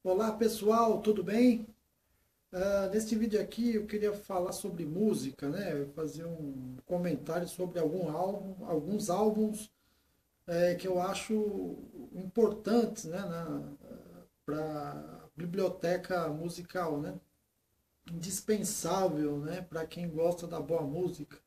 Olá pessoal, tudo bem? Neste vídeo aqui eu queria falar sobre música, né? Fazer um comentário sobre alguns álbuns que eu acho importantes, né, para a biblioteca musical, né? Indispensável, né, para quem gosta da boa música.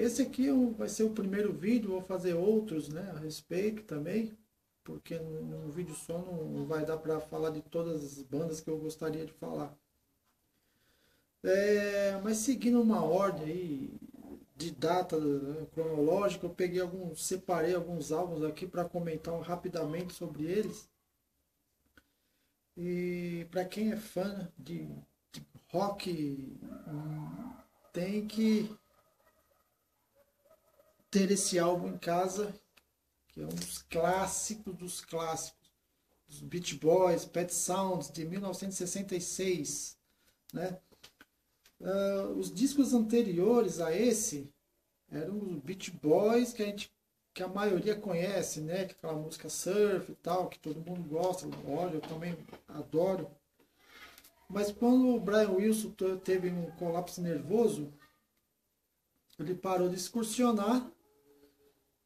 Esse aqui vai ser o primeiro vídeo, vou fazer outros, né, a respeito também, porque num vídeo só não vai dar para falar de todas as bandas que eu gostaria de falar. Mas seguindo uma ordem aí de data, né, cronológica, eu separei alguns álbuns aqui para comentar rapidamente sobre eles. E para quem é fã de rock, tem que ter esse álbum em casa, que é um dos clássicos dos clássicos. Os Beach Boys, Pet Sounds, de 1966, né? Os discos anteriores a esse eram os Beach Boys, que a maioria conhece, né? Que é aquela música surf e tal, que todo mundo gosta, olha, eu também adoro. Mas quando o Brian Wilson teve um colapso nervoso, ele parou de excursionar,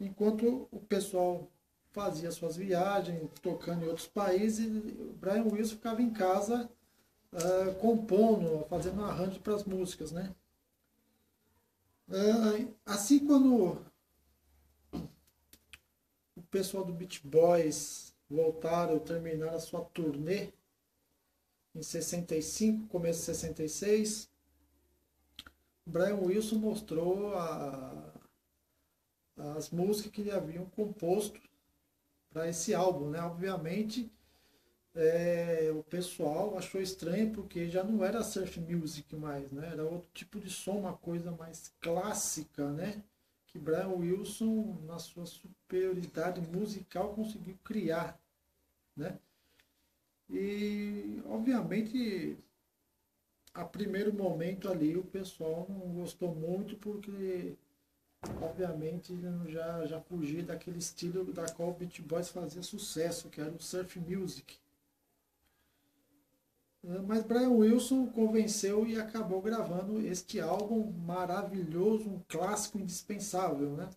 enquanto o pessoal fazia suas viagens, tocando em outros países, o Brian Wilson ficava em casa compondo, fazendo arranjo para as músicas, né? Assim, quando o pessoal do Beach Boys voltaram, terminaram a sua turnê em 65, começo de 66, Brian Wilson mostrou as músicas que ele haviam composto para esse álbum, né? Obviamente, o pessoal achou estranho porque já não era surf music mais, né? Era outro tipo de som, uma coisa mais clássica, né? Que Brian Wilson, na sua superioridade musical, conseguiu criar, né? E, obviamente, a primeiro momento ali o pessoal não gostou muito porque, obviamente, já fugia daquele estilo da qual o Beach Boys fazia sucesso, que era o surf music. Mas Brian Wilson convenceu e acabou gravando este álbum maravilhoso, um clássico indispensável, né?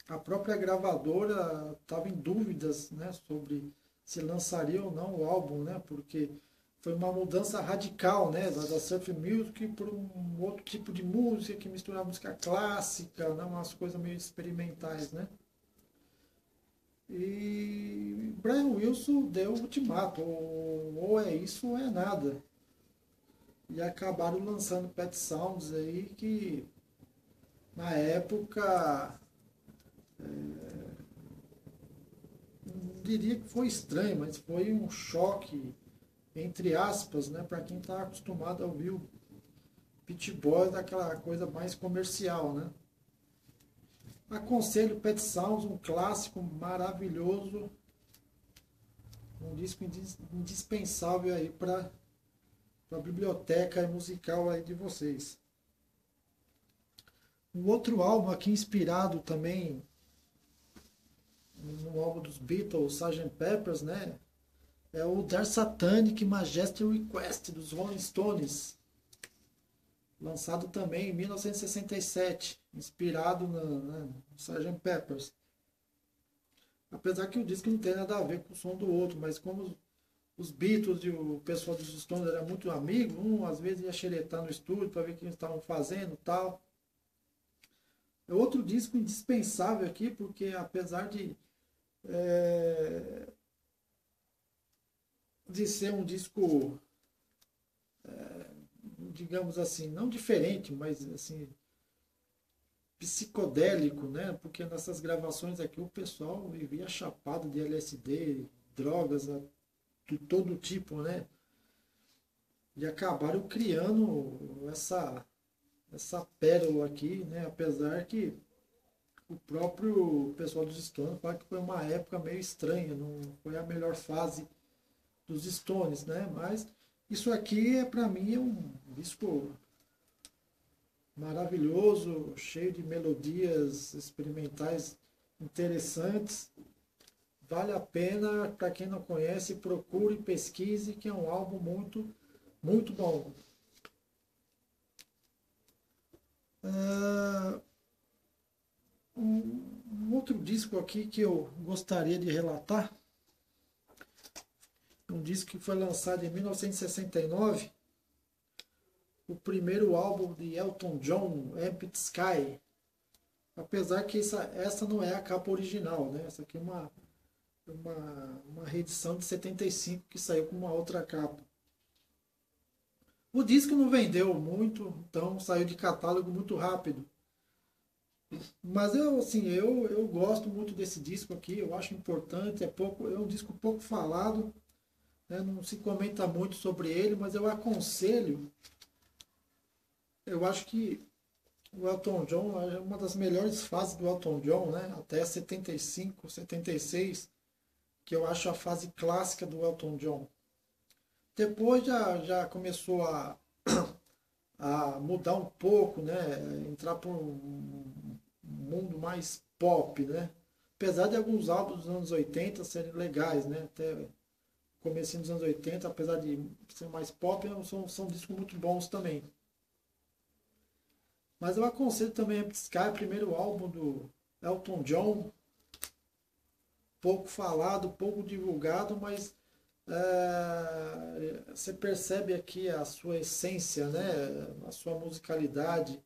A própria gravadora estava em dúvidas, né, sobre se lançaria ou não o álbum, né? Porque foi uma mudança radical, né, da surf music para um outro tipo de música que misturava música clássica, né, umas coisas meio experimentais, né? E Brian Wilson deu o ultimato, ou é isso ou é nada. E acabaram lançando Pet Sounds aí que na época não diria que foi estranho, mas foi um choque, entre aspas, né, para quem está acostumado a ouvir o Pit Boys daquela coisa mais comercial, né? Aconselho Pet Sounds, um clássico maravilhoso, um disco indispensável aí para a biblioteca musical aí de vocês. Um outro álbum aqui inspirado também no álbum dos Beatles, Sgt. Peppers, né? É o Dark Satanic Majestic Request dos Rolling Stones, lançado também em 1967, inspirado no Sgt. Peppers. Apesar que o disco não tem nada a ver com o som do outro, mas como os Beatles e o pessoal dos Stones eram muito amigos, um às vezes ia xeretar no estúdio para ver o que eles estavam fazendo e tal. É outro disco indispensável aqui, porque apesar é, de ser um disco, digamos assim, não diferente, mas assim, psicodélico, né? Porque nessas gravações aqui o pessoal vivia chapado de LSD, drogas de todo tipo, né? E acabaram criando essa pérola aqui, né? Apesar que o próprio pessoal dos Stones fala que foi uma época meio estranha, não foi a melhor fase dos Stones, né? Mas isso aqui é para mim é um disco maravilhoso, cheio de melodias experimentais interessantes, Vale a pena, para quem não conhece, procure, pesquise, que é um álbum muito bom. Ah, um outro disco aqui que eu gostaria de relatar, um disco que foi lançado em 1969, o primeiro álbum de Elton John, Empty Sky. Apesar que essa não é a capa original, né? Essa aqui é uma reedição de 75 que saiu com uma outra capa. O disco não vendeu muito, então saiu de catálogo muito rápido. Mas eu gosto muito desse disco aqui, eu acho importante, é um disco pouco falado, né? Não se comenta muito sobre ele, mas eu aconselho. Eu acho que o Elton John é uma das melhores fases do Elton John, né? Até 75, 76, que eu acho a fase clássica do Elton John. Depois já começou a mudar um pouco, né? Entrar para um mundo mais pop, né? Apesar de alguns álbuns dos anos 80 serem legais, né? Até comecinho dos anos 80, apesar de ser mais pop, são discos muito bons também. Mas eu aconselho também a Sky, primeiro álbum do Elton John, pouco falado, pouco divulgado, mas você percebe aqui a sua essência, né? A sua musicalidade.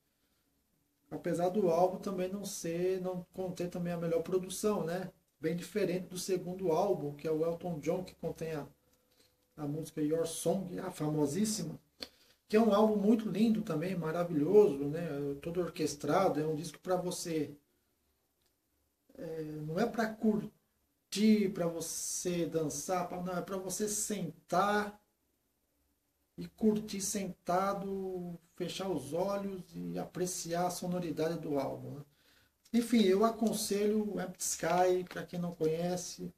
Apesar do álbum também não conter também a melhor produção, né? Bem diferente do segundo álbum, que é o Elton John, que contém a música Your Song, a famosíssima, que é um álbum muito lindo também, maravilhoso, né? Todo orquestrado, é um disco para você, não é para curtir, para você dançar, não, é para você sentar e curtir sentado, fechar os olhos e apreciar a sonoridade do álbum, né? Enfim, eu aconselho o Empty Sky para quem não conhece,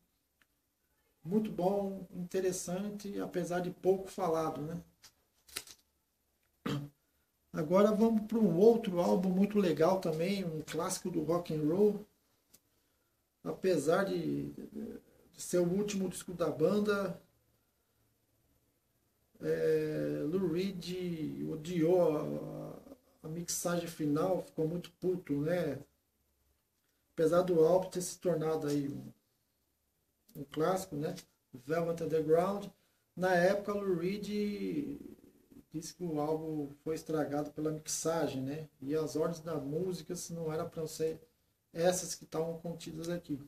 muito bom, interessante, apesar de pouco falado, né? Agora vamos para um outro álbum muito legal também, um clássico do rock and roll. Apesar de ser o último disco da banda, Lou Reed odiou a mixagem final, ficou muito puto, né? Apesar do álbum ter se tornado aí um clássico, né? Velvet Underground. Na época, Lou Reed disse que o álbum foi estragado pela mixagem, né? E as ordens da música não era para ser essas que estavam contidas aqui.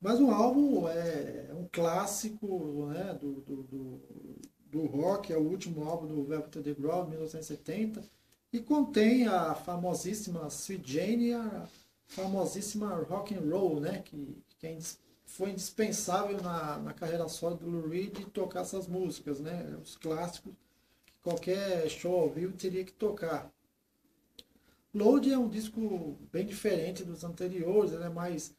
Mas o álbum é um clássico, né, do rock, é o último álbum do Velvet Underground, 1970, e contém a famosíssima Sweet Jane e a famosíssima Rock and Roll, né, que foi indispensável na carreira solo do Lou Reed tocar essas músicas, né, os clássicos que qualquer show ao vivo teria que tocar. Load é um disco bem diferente dos anteriores, ele é mais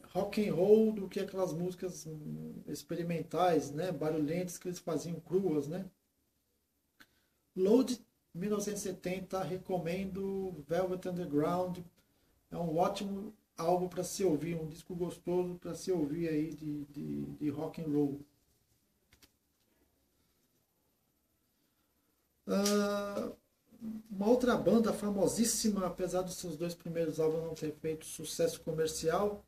rock and roll do que aquelas músicas experimentais, né, barulhentas que eles faziam cruas, né. Load 1970, recomendo. Velvet Underground é um ótimo álbum para se ouvir, um disco gostoso para se ouvir aí de rock and roll. Uma outra banda famosíssima, apesar dos seus dois primeiros álbuns não ter feito sucesso comercial,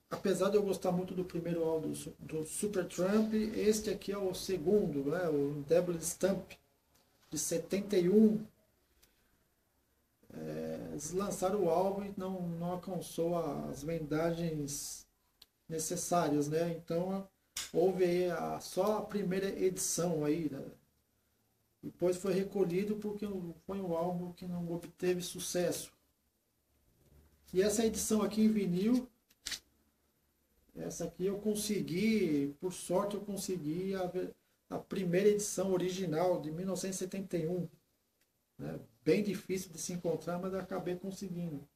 apesar de eu gostar muito do primeiro álbum do Supertramp, este aqui é o segundo, né, o Double Stump, de 71. Eles lançaram o álbum e não alcançou as vendagens necessárias, né? Então houve aí só a primeira edição aí, né? Depois foi recolhido porque foi um álbum que não obteve sucesso. E essa edição aqui em vinil, essa aqui eu consegui, por sorte eu consegui a primeira edição original de 1971. Né? Bem difícil de se encontrar, mas eu acabei conseguindo.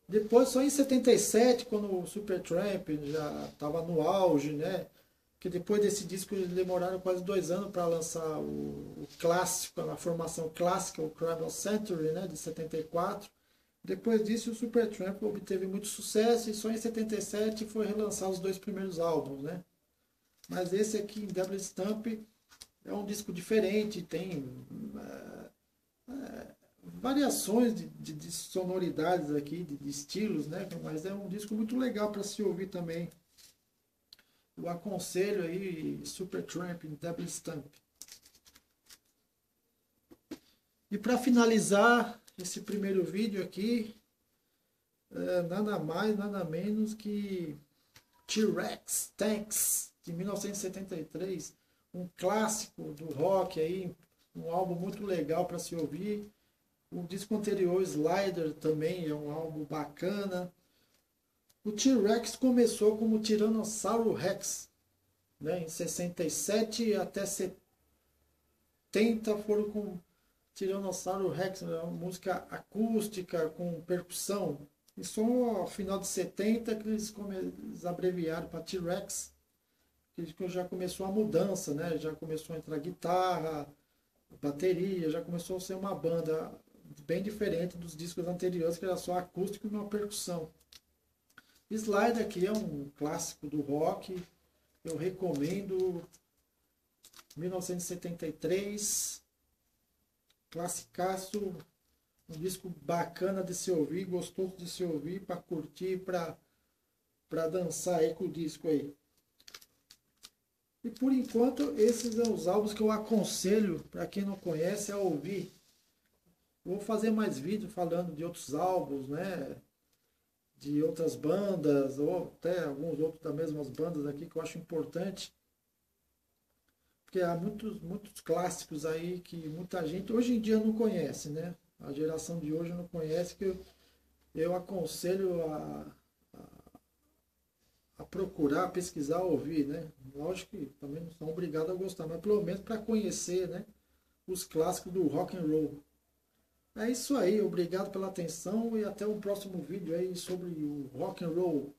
Depois, só em 77, quando o Supertramp já estava no auge, né? Porque depois desse disco eles demoraram quase 2 anos para lançar o clássico, a formação clássica, o Crime of Century, né, de 74. Depois disso o Supertramp obteve muito sucesso e só em 77 foi relançar os 2 primeiros álbuns, né? Mas esse aqui, Double Stamp, é um disco diferente, tem variações de sonoridades aqui, de estilos, né? Mas é um disco muito legal para se ouvir também. Eu aconselho aí Supertramp, Double Stamp. E para finalizar esse primeiro vídeo aqui, nada mais, nada menos que T-Rex Tanks, de 1973, um clássico do rock aí, um álbum muito legal para se ouvir. O disco anterior, Slider, também é um álbum bacana. O T-Rex começou como Tiranossauro Rex, né? Em 67 até 70 foram com Tiranossauro Rex, uma música acústica com percussão. E só no final de 70 que eles abreviaram para T-Rex, que já começou a mudança, né? Já começou a entrar guitarra, bateria, já começou a ser uma banda bem diferente dos discos anteriores, que era só acústico e uma percussão. Slide aqui é um clássico do rock, eu recomendo, 1973, classicaço, um disco bacana de se ouvir, gostoso de se ouvir, para curtir, para dançar aí com o disco aí. E por enquanto, esses são os álbuns que eu aconselho para quem não conhece a ouvir. Vou fazer mais vídeos falando de outros álbuns, né? De outras bandas, ou até alguns outros das mesmas bandas aqui que eu acho importante. Porque há muitos clássicos aí que muita gente hoje em dia não conhece, né? A geração de hoje não conhece, que eu aconselho a procurar, pesquisar, ouvir, né? Lógico que também não são obrigados a gostar, mas pelo menos para conhecer, né? Os clássicos do rock and roll. É isso aí, obrigado pela atenção e até o próximo vídeo aí sobre o rock and roll.